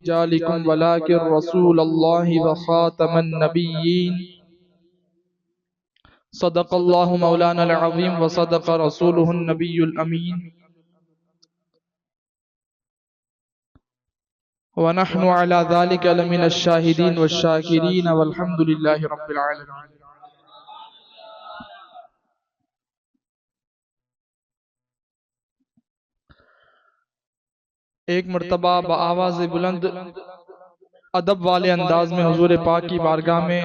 رجالكم ولكن رسول الله وخاتم النبيين. صدق الله مولانا العظيم وصدق رسوله النبي الأمين. ونحن على ذلك لمن الشاهدين والشاكرين والحمد لله رب العالمين. ایک مرتبہ بآواز بلند ادب والے انداز میں حضور پاک کی بارگاہ میں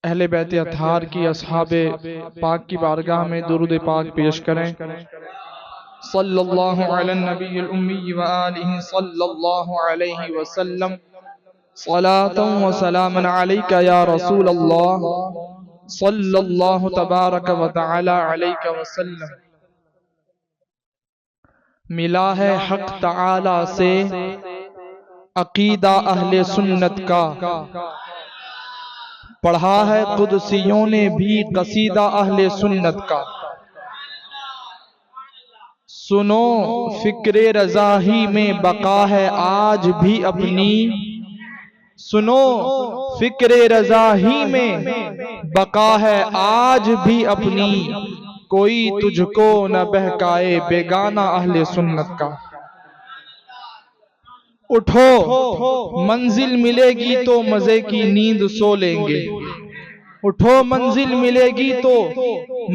اہل بیت اطہار کی اصحاب پاک کی بارگاہ میں درود پاک پیش کریں. صلی اللہ علی النبی الامی وآلہ صلی اللہ علیہ وسلم. صلاة و سلاما علیک یا رسول اللہ صلی اللہ تبارک و تعالی علیک وسلم. ملا ہے حق تعالی سے عقیدہ اہل سنت کا، پڑھا ہے قدسیوں نے بھی قصیدہ اہل سنت کا. سنو فکر رضا ہی میں بقا ہے آج بھی اپنی، سنو فکر رضا ہی میں بقا ہے آج بھی اپنی. کوئی تجھ کو نہ بہکائے بیگانہ اہل سنت کا. اٹھو منزل ملے گی تو مزے کی نیند سو لیں گے، اٹھو منزل ملے گی تو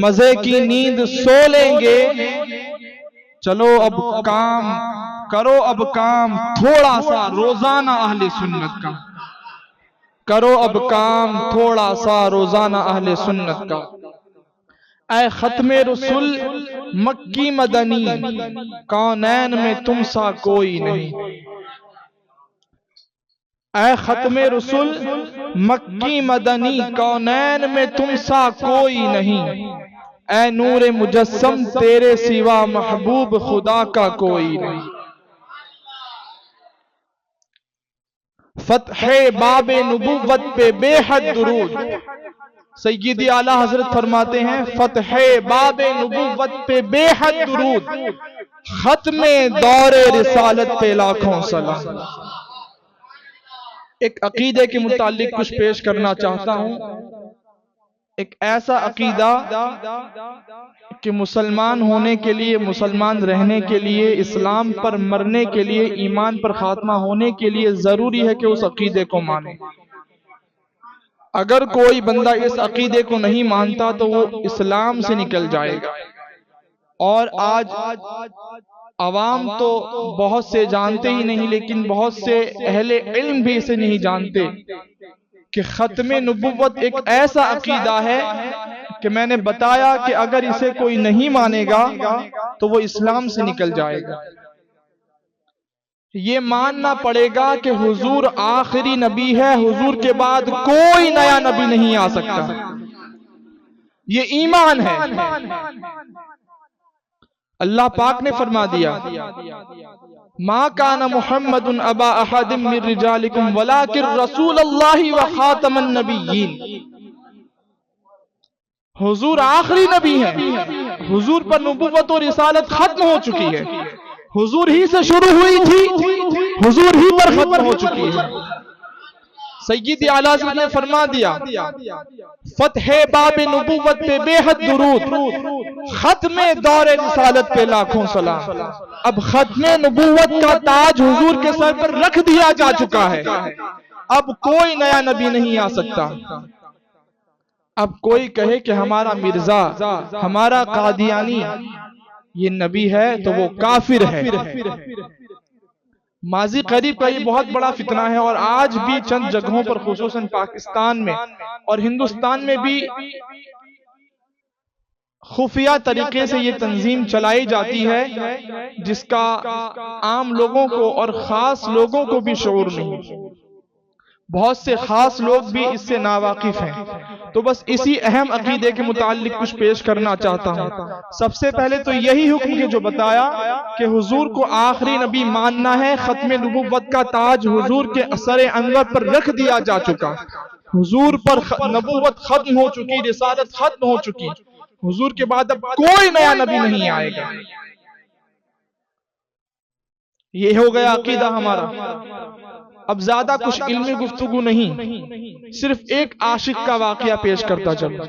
مزے کی نیند سو لیں گے. چلو اب کام کرو، اب کام تھوڑا سا روزانہ اہل سنت کا، کرو اب کام تھوڑا سا روزانہ اہل سنت کا. اے ختم رسول مکی مدنی کونین میں تم سا کوئی نہیں. اے ختم رسول مکی مدنی کونین میں تم سا کوئی نہیں. اے نور مجسم تیرے سوا محبوب خدا کا کوئی نہیں. فتح باب نبوت پہ بے حد درود. سیدی اعلیٰ حضرت فرماتے ہیں فتح باب نبوت پہ بے حد درود، ختم دور رسالت پہ لاکھوں سلام. ایک عقیدے کے متعلق کچھ پیش کرنا چاہتا ہوں. ایک ایسا عقیدہ کہ مسلمان ہونے کے لیے، مسلمان رہنے کے لیے، اسلام پر مرنے کے لیے، ایمان پر خاتمہ ہونے کے لیے ضروری ہے کہ اس عقیدے کو مانے. اگر کوئی بندہ اس عقیدے کو نہیں مانتا تو وہ اسلام سے نکل جائے گا. اور آج عوام تو بہت سے جانتے ہی نہیں، لیکن بہت سے اہل علم بھی اسے نہیں جانتے کہ ختم نبوت ایک ایسا عقیدہ ہے کہ میں نے بتایا کہ اگر اسے کوئی نہیں مانے گا تو وہ اسلام سے نکل جائے گا. یہ ماننا پڑے گا کہ حضور آخری نبی ہے، حضور کے بعد کوئی نیا نبی نہیں آ سکتا. یہ ایمان ہے. اللہ پاک نے فرما دیا ما کان محمد ابا احد من رجالکم ولکن رسول اللہ وخاتم النبیین. حضور آخری نبی ہے، حضور پر نبوت اور رسالت ختم ہو چکی ہے. حضور ہی سے شروع ہوئی تھی، حضور ہی پر ختم ہو چکی ہے. سیدی اعلیٰ حضرت نے فرما دیا فتح باب نبوت پہ بے حد درود، ختم دور رسالت پہ لاکھوں سلام. اب ختم نبوت کا تاج حضور کے سر پر رکھ دیا جا چکا ہے. اب کوئی نیا نبی نہیں آ سکتا. اب کوئی کہے کہ ہمارا مرزا، ہمارا قادیانی یہ نبی ہے تو وہ کافر ہے. ماضی قریب کا یہ بہت بڑا فتنہ ہے، اور آج بھی چند جگہوں پر خصوصاً پاکستان میں اور ہندوستان میں بھی خفیہ طریقے سے یہ تنظیم چلائی جاتی ہے جس کا عام لوگوں کو اور خاص لوگوں کو بھی شعور نہیں. بہت سے خاص لوگ بھی اس سے ناواقف ہیں. تو بس اسی اہم عقیدے کے متعلق کچھ پیش کرنا چاہتا ہوں. سب سے پہلے تو یہی حکم کہ جو بتایا کہ حضور کو آخری نبی ماننا ہے. ختم نبوت کا تاج حضور کے سر انور پر رکھ دیا جا چکا. حضور پر نبوت ختم ہو چکی، رسالت ختم ہو چکی. حضور کے بعد اب کوئی نیا نبی نہیں آئے گا. یہ ہو گیا عقیدہ ہمارا۔ اب زیادہ کچھ علمی گفتگو نہیں، صرف ایک عاشق کا واقعہ پیش کرتا چلوں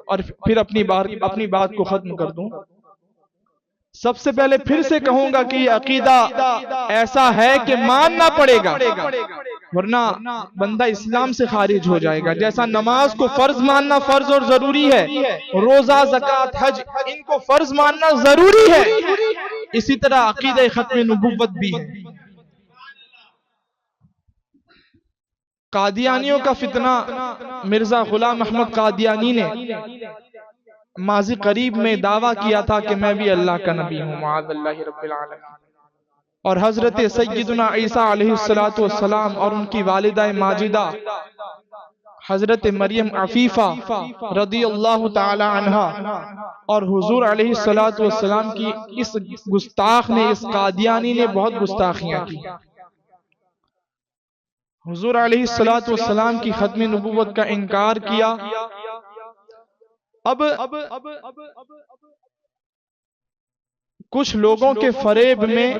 اور پھر اپنی بات کو ختم کر دوں۔ سب سے پہلے پھر سے کہوں گا کہ یہ عقیدہ ایسا ہے کہ ماننا پڑے گا، ورنہ بندہ اسلام سے خارج ہو جائے گا۔ جیسا نماز کو فرض ماننا فرض اور ضروری ہے، روزہ، زکوٰۃ، حج ان کو فرض ماننا ضروری ہے، اسی طرح عقیدہ ختم نبوت بھی ہے۔ قادیانیوں کا فتنہ مرزا غلام احمد قادیانی نے ماضی قریب میں دعویٰ کیا تھا کہ میں بھی اللہ کا نبی ہوں، معاذ اللہ رب العالمین، اور حضرت سیدنا عیسیٰ علیہ السلام اور ان کی والدہ ماجدہ حضرت مریم عفیفہ رضی اللہ تعالی عنہا اور حضور علیہ السلام کی اس گستاخ نے، اس قادیانی نے بہت گستاخیاں کی۔ حضور علیہ السلام کی ختم نبوت کا انکار کیا۔ اب کچھ لوگوں کے فریب میں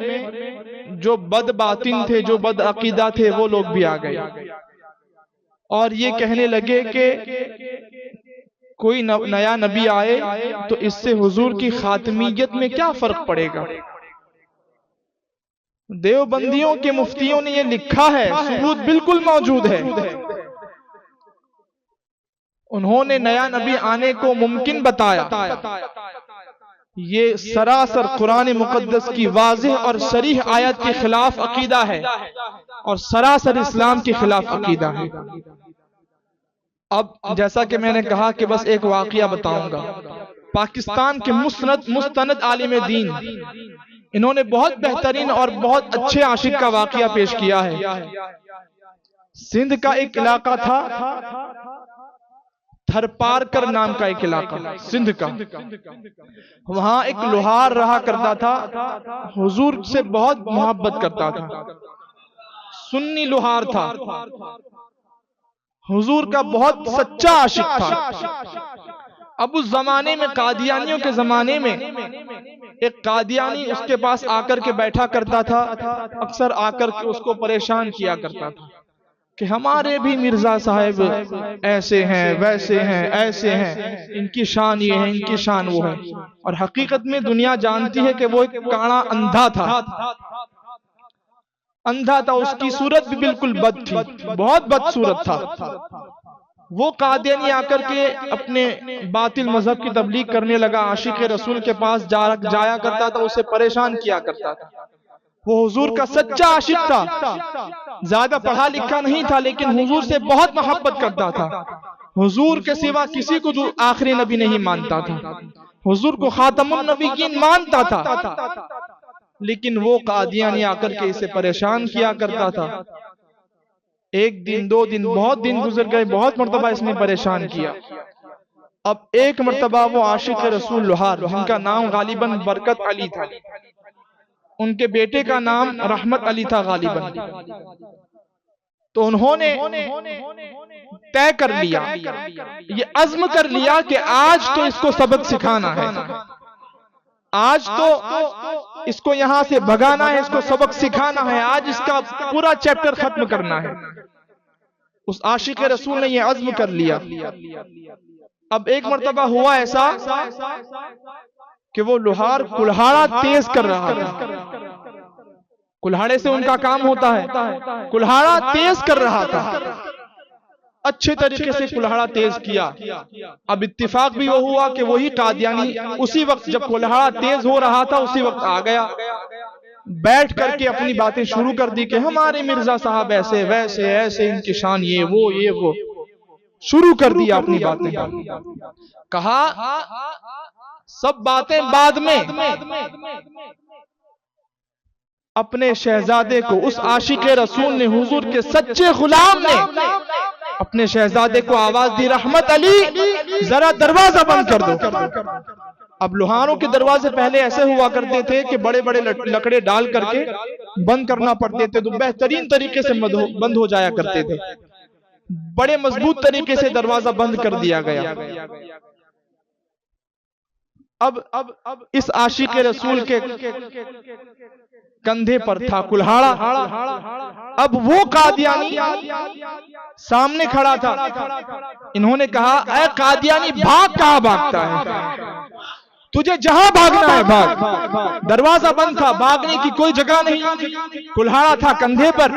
جو بد باطن تھے، جو بد عقیدہ تھے، وہ لوگ بھی آ گئے اور یہ کہنے لگے کہ کوئی نیا نبی آئے تو اس سے حضور کی خاتمیت میں کیا فرق پڑے گا۔ دیوبندیوں کے مفتیوں نے یہ لکھا ہے، ثبوت بالکل موجود ہے، انہوں نے نیا نبی آنے کو ممکن بتایا۔ یہ سراسر قرآن مقدس کی واضح اور صریح آیت کے خلاف عقیدہ ہے اور سراسر اسلام کے خلاف عقیدہ ہے۔ اب جیسا کہ میں نے کہا کہ بس ایک واقعہ بتاؤں گا۔ پاکستان کے مستند عالم دین، انہوں نے بہت بہترین اور بہت اچھے عاشق کا واقعہ پیش کیا ہے۔ سندھ کا ایک علاقہ تھا، تھرپارکر نام کا ایک علاقہ، سندھ کا، وہاں ایک لوہار رہا کرتا تھا، حضور سے بہت محبت کرتا تھا، سنی لوہار تھا، حضور کا بہت سچا عاشق تھا۔ اب اس زمانے میں، قادیانیوں کے زمانے میں، ایک قادیانی اس کے پاس آ کر کے بیٹھا کرتا تھا، اکثر آ کر کے اس کو پریشان کیا کرتا تھا کہ ہمارے بھی مرزا صاحب ایسے ہیں، ویسے ہیں، ایسے ہیں، ان کی شان یہ ہے، ان کی شان وہ ہے۔ اور حقیقت میں دنیا جانتی ہے کہ وہ ایک کانا اندھا تھا، اس کی صورت بھی بالکل بد تھی، بہت بد صورت تھا۔ وہ قادیانی آ کر کے اپنے باطل مذہب کی تبلیغ کرنے لگا، عاشق رسول کے پاس جایا کرتا تھا، اسے پریشان کیا کرتا تھا۔ وہ حضور کا سچا عاشق تھا، زیادہ پڑھا لکھا نہیں تھا، لیکن حضور سے بہت محبت کرتا تھا، حضور کے سوا کسی کو جو آخری نبی نہیں مانتا تھا، حضور کو خاتم النبیین مانتا تھا، لیکن وہ قادیانی آ کر کے اسے پریشان کیا کرتا تھا۔ ایک دن، دو دن، بہت دن گزر گئے، بہت مرتبہ اس نے پریشان کیا۔ اب ایک مرتبہ وہ عاشق رسول لوہار، جن کا نام غالباً برکت علی تھا، ان کے بیٹے کا نام رحمت علی تھا غالباً، تو انہوں نے طے کر لیا، یہ عزم کر لیا کہ آج تو اس کو سبق سکھانا ہے، آج تو اس کو یہاں سے بھگانا ہے، اس کو سبق سکھانا ہے، آج اس کا پورا چیپٹر ختم کرنا ہے۔ اس عاشق رسول نے یہ عزم کر لیا۔ اب ایک مرتبہ ہوا ایسا کہ وہ لوہار کلہاڑا تیز کر رہا تھا، کلہاڑے سے ان کا کام ہوتا ہے، کلہاڑا تیز کر رہا تھا، اچھے طریقے سے کلہاڑا تیز کیا۔ اب اتفاق بھی وہ ہوا کہ وہی قادیانی اسی وقت جب کلہاڑا تیز ہو رہا تھا اسی وقت آ گیا، بیٹھ کر کے اپنی باتیں شروع کر دی کہ ہمارے مرزا صاحب ایسے ویسے، ایسے ان کی شان یہ وہ شروع کر دیا اپنی باتیں۔ کہا سب باتیں بعد میں، اپنے شہزادے کو، اس عاشق رسول نے، حضور کے سچے غلام نے اپنے شہزادے کو آواز دی، رحمت علی ذرا دروازہ بند کر دو۔ اب لوہاروں کے دروازے پہلے ایسے ہوا کرتے تھے کہ بڑے بڑے لکڑے ڈال کر کے بند کرنا پڑتے تھے، تو بہترین طریقے سے بند ہو جایا کرتے تھے، بڑے مضبوط طریقے سے دروازہ بند کر دیا گیا۔ اب اس عاشق رسول کے کندھے پر تھا کلہاڑا. اب وہ قادیانی سامنے کھڑا تھا. انہوں نے کہا اے قادیانی بھاگ کہاں بھاگتا ہے؟ تجھے جہاں بھاگنا ہے بھاگ. دروازہ بند تھا, بھاگنے کی کوئی جگہ نہیں, کلہاڑا تھا کندھے پر.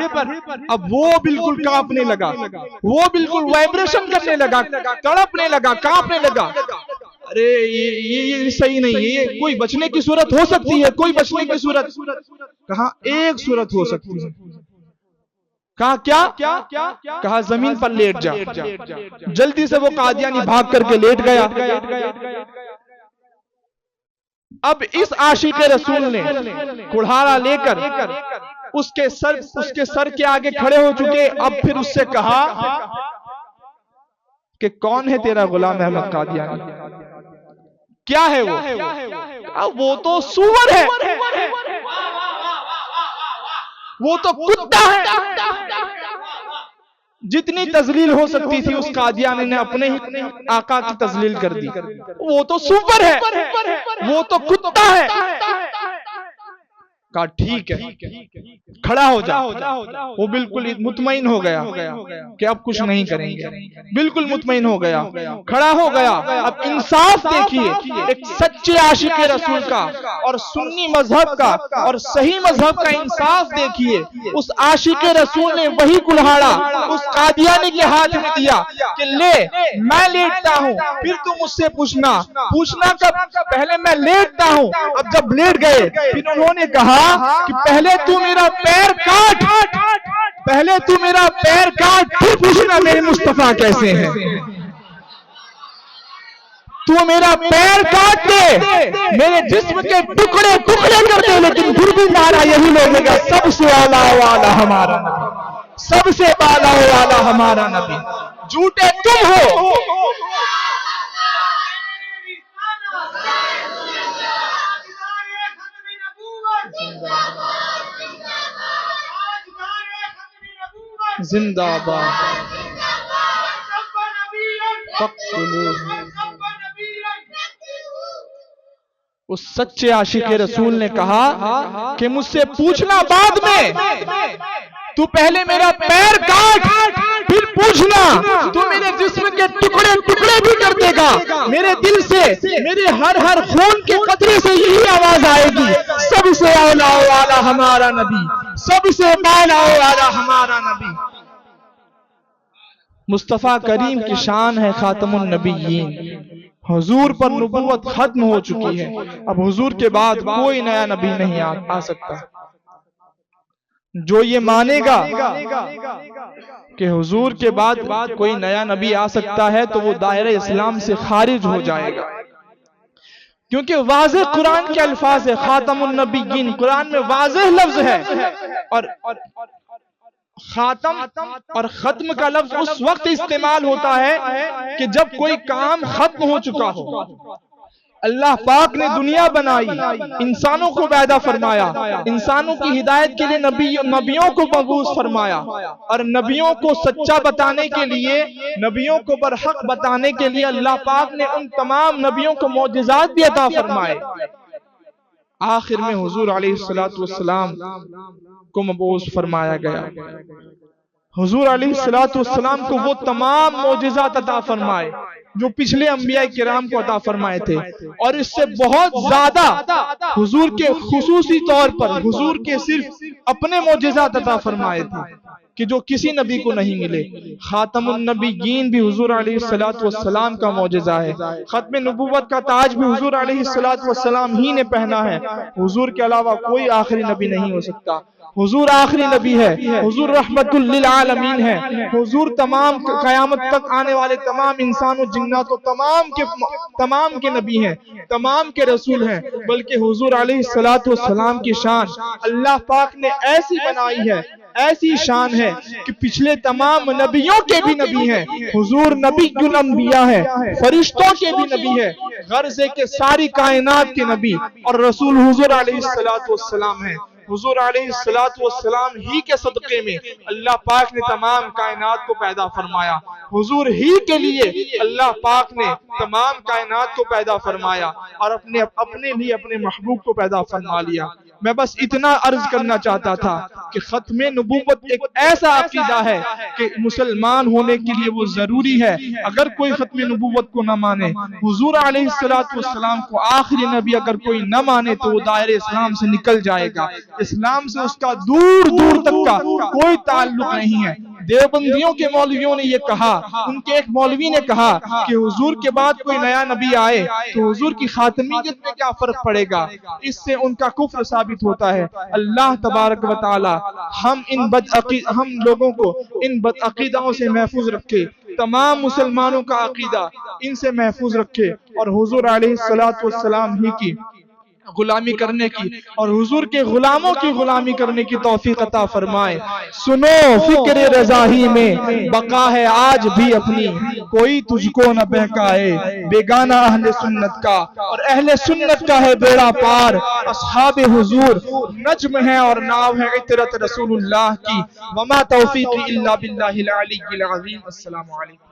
اب وہ بالکل کانپنے لگا, وہ بالکل وائبریشن کرنے لگا, تڑپنے لگا, کانپنے لگا. ارے یہ صحیح نہیں ہے, یہ کوئی بچنے کی صورت ہو سکتی ہے, کوئی بچنے کی صورت. کہا ایک صورت ہو سکتی ہے. کہا کیا؟ کہا زمین پر لیٹ جا. جلدی سے وہ قادیانی بھاگ کر کے لیٹ گیا. اب اس عاشق رسول نے کڑھاڑا لے کر اس کے سر کے آگے کھڑے ہو چکے. اب پھر اس سے کہا کہ کون ہے تیرا غلام احمد قادیانی؟ کیا ہے وہ؟ وہ تو سور ہے, وہ تو کتا ہے. جتنی تذلیل ہو سکتی تھی اس قادیانی نے اپنے ہی آقا کی تذلیل کر دی. وہ تو سور ہے, وہ تو کتا ہے. کہا ٹھیک ہے, کھڑا ہو جا. وہ بالکل مطمئن ہو گیا کہ اب کچھ نہیں کریں گے, بالکل مطمئن ہو گیا, کھڑا ہو گیا. اب انصاف دیکھیے, ایک سچے عاشق رسول کا اور سنی مذہب کا اور صحیح مذہب کا انصاف دیکھیے. اس عاشق رسول نے وہی کلہاڑا اس قادیانی کے ہاتھ میں دیا کہ لے, میں لیٹتا ہوں, پھر تم مجھ سے پوچھنا کب؟ پہلے میں لیٹتا ہوں. اب جب لیٹ گئے پھر انہوں نے کہا کہ پہلے تو میرا پیر کاٹ, پہلے تو میرا پیر کاٹ, پھر پوچھنا میرے مصطفیٰ کیسے ہیں. تو میرا پیر کاٹ دے, میرے جسم کے ٹکڑے ٹکڑے کر دے, لیکن پھر بھی نعرہ یہی لوگے گا سب سے اعلیٰ والا ہمارا نبی, سب سے اعلیٰ والا ہمارا نبی. جھوٹے تم ہو. زندہ باد. اس سچے عاشق رسول نے کہا کہ مجھ سے پوچھنا بعد میں, تو پہلے میرا پیر کاٹ, پھر پوچھنا. تو میرے جسم کے ٹکڑے ٹکڑے بھی کر دے گا, میرے دل سے, میرے ہر خون کے قطرے سے یہی آواز آئے گی سب سے اعلیٰ والا ہمارا نبی, سب سے اعلیٰ والا ہمارا نبی. مصطفیٰ کریم کی شان ہے خاتم النبیین. حضور پر نبوت ختم ہو چکی ہے. اب حضور کے بعد کوئی نیا نبی نہیں آ سکتا. جو یہ مانے گا کہ حضور کے بعد کوئی نیا نبی آ سکتا ہے تو وہ دائرہ اسلام سے خارج ہو جائے گا. کیونکہ واضح قرآن کے الفاظ ہے خاتم النبیین, قرآن میں واضح لفظ ہے. اور خاتم اور ختم کا لفظ اس وقت استعمال ہوتا ہے کہ جب کوئی کام ختم ہو چکا ہو. اللہ پاک نے دنیا بنائی, انسانوں کو پیدا فرمایا, انسانوں کی ہدایت کے لیے نبیوں کو مبعوث فرمایا, اور نبیوں کو سچا بتانے کے لیے, نبیوں کو برحق بتانے کے لیے اللہ پاک نے ان تمام نبیوں کو معجزات بھی عطا فرمائے. آخر میں حضور علیہ السلام کو مبعوث فرمایا گیا. حضور علیہ السلام کو وہ تمام معجزات عطا فرمائے جو پچھلے انبیاء کرام کو عطا فرمائے تھے, اور اس سے بہت زیادہ حضور کے خصوصی طور پر حضور کے صرف اپنے معجزات عطا فرمائے تھے کہ جو کسی نبی کو نہیں ملے. خاتم النبیین بھی حضور علیہ السلام کا معجزہ ہے. ختم نبوت کا تاج بھی حضور علیہ السلام ہی نے پہنا ہے. حضور کے علاوہ کوئی آخری نبی نہیں ہو سکتا. حضور آخری نبی ہے, حضور رحمت للعالمین ہے, حضور تمام قیامت تک آنے والے تمام انسان و جنات و تمام کے نبی ہیں, تمام کے رسول ہیں. بلکہ حضور علیہ السلام کی شان اللہ پاک نے ایسی بنائی ہے, ایسی شان ہے کہ پچھلے تمام نبیوں کے بھی نبی ہیں. حضور نبی الانبیاء ہے, فرشتوں کے بھی نبی ہے, غرض ہے کہ ساری کائنات کے نبی اور رسول حضور علیہ السلام ہیں. حضور علیہ السلام ہی کے صدقے میں اللہ پاک نے تمام کائنات کو پیدا فرمایا، حضور ہی کے لیے اللہ پاک نے تمام کائنات کو پیدا فرمایا اور اپنے لیے اپنے محبوب کو پیدا فرما لیا۔ میں بس اتنا عرض کرنا چاہتا تھا کہ ختم نبوت ایک ایسا عقیدہ ہے کہ مسلمان ہونے کے لیے وہ ضروری ہے۔ اگر کوئی ختم نبوت کو نہ مانے، حضور علیہ السلام کو آخری نبی اگر کوئی نہ مانے تو وہ دائرے اسلام سے نکل جائے گا، اسلام سے اس کا دور دور تک کا کوئی تعلق نہیں ہے۔ دیوبندیوں کے مولویوں نے یہ کہا، ان کے ایک مولوی نے کہا کہ حضور کے بعد کوئی نیا نبی آئے تو حضور کی خاتمیت میں کیا فرق پڑے گا، اس سے ان کا کفر ثابت ہوتا ہے۔ اللہ تبارک و تعالی ہم لوگوں کو ان بد عقیدوں سے محفوظ رکھے، تمام مسلمانوں کا عقیدہ ان سے محفوظ رکھے اور حضور علیہ السلام ہی کی غلامی کرنے کی اور حضور کے غلاموں کی غلامی کرنے کی توفیق عطا فرمائے۔ سنو فکر رضا ہی میں بقا ہے آج بھی اپنی، کوئی تجھ کو نہ بہکائے بیگانہ اہل سنت کا، اور اہل سنت کا ہے بیڑا پار۔ اصحاب حضور نجم ہے اور ناو ہے عطرت رسول اللہ کی، وما توفیقی الا باللہ العلی العظیم۔ السلام علیکم۔